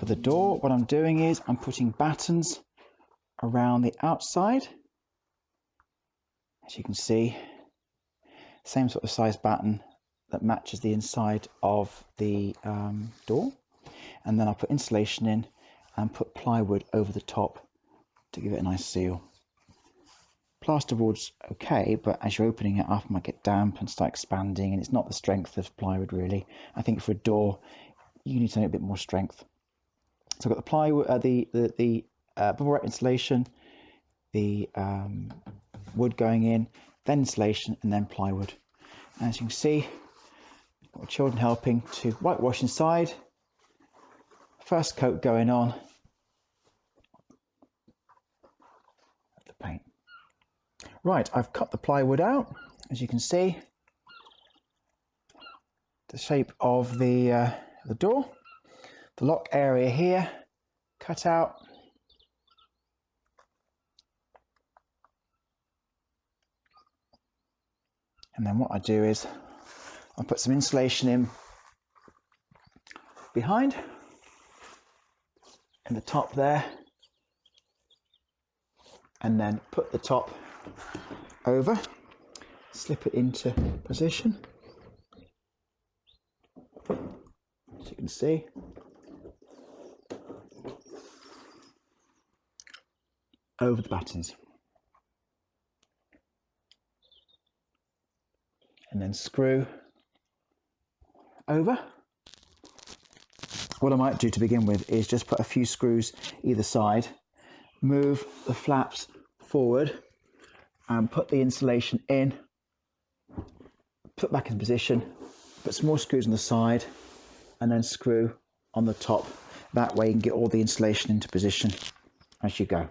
For the door, what I'm doing is I'm putting battens around the outside. As you can see, same sort of size batten that matches the inside of the door. And then I put insulation in and put plywood over the top to give it a nice seal. Plasterboard's okay, but as you're opening it up, it might get damp and start expanding, and it's not the strength of plywood really. I think for a door, you need something a bit more strength. So I've got the plywood, the bubble wrap insulation, the wood going in, then insulation, and then plywood. And as you can see, got my children helping to whitewash inside. First coat going on of the paint. Right, I've cut the plywood out, as you can see, the shape of the door. The lock area here, cut out. And then what I do is I put some insulation in behind, in the top there, and then put the top over, slip it into position, as you can see. Over the battens, and then screw over. What I might do to begin with is just put a few screws either side, move the flaps forward and put the insulation in, put back in position, put some more screws on the side and then screw on the top. That way you can get all the insulation into position as you go.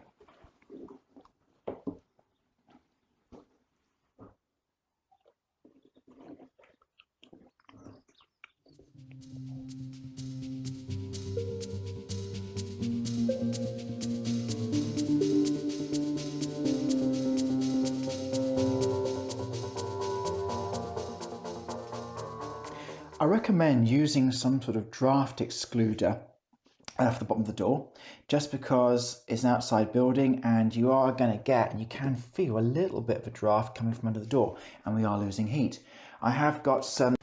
I recommend using some sort of draft excluder for the bottom of the door, just because it's an outside building and you are going to get, and you can feel a little bit of a draft coming from under the door, and we are losing heat. I have got some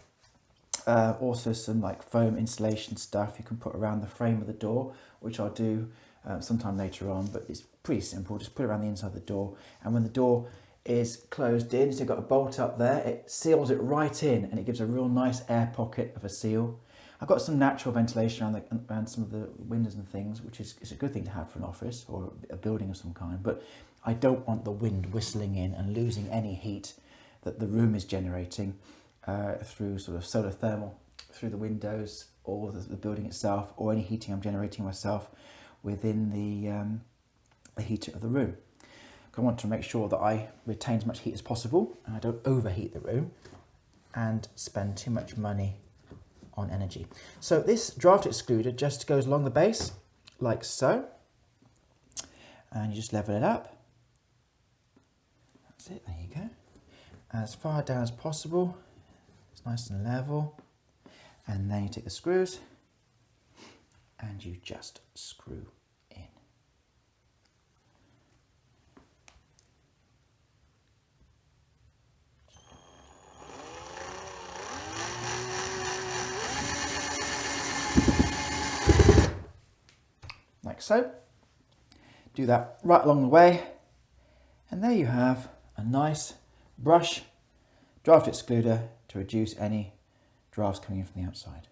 also some like foam insulation stuff you can put around the frame of the door, which I'll do sometime later on, but it's pretty simple. Just put it around the inside of the door, and when the door is closed in, so you've got a bolt up there, it seals it right in and it gives a real nice air pocket of a seal. I've got some natural ventilation around some of the windows and things, which is a good thing to have for an office or a building of some kind, but I don't want the wind whistling in and losing any heat that the room is generating through sort of solar thermal through the windows or the building itself, or any heating I'm generating myself within the heater of the room. I want to make sure that I retain as much heat as possible and I don't overheat the room and spend too much money on energy. So this draft excluder just goes along the base like so, and you just level it up. That's it, there you go. As far down as possible, it's nice and level, and then you take the screws and you just screw in. Like so. Do that right along the way, and there you have a nice brush draft excluder to reduce any drafts coming in from the outside.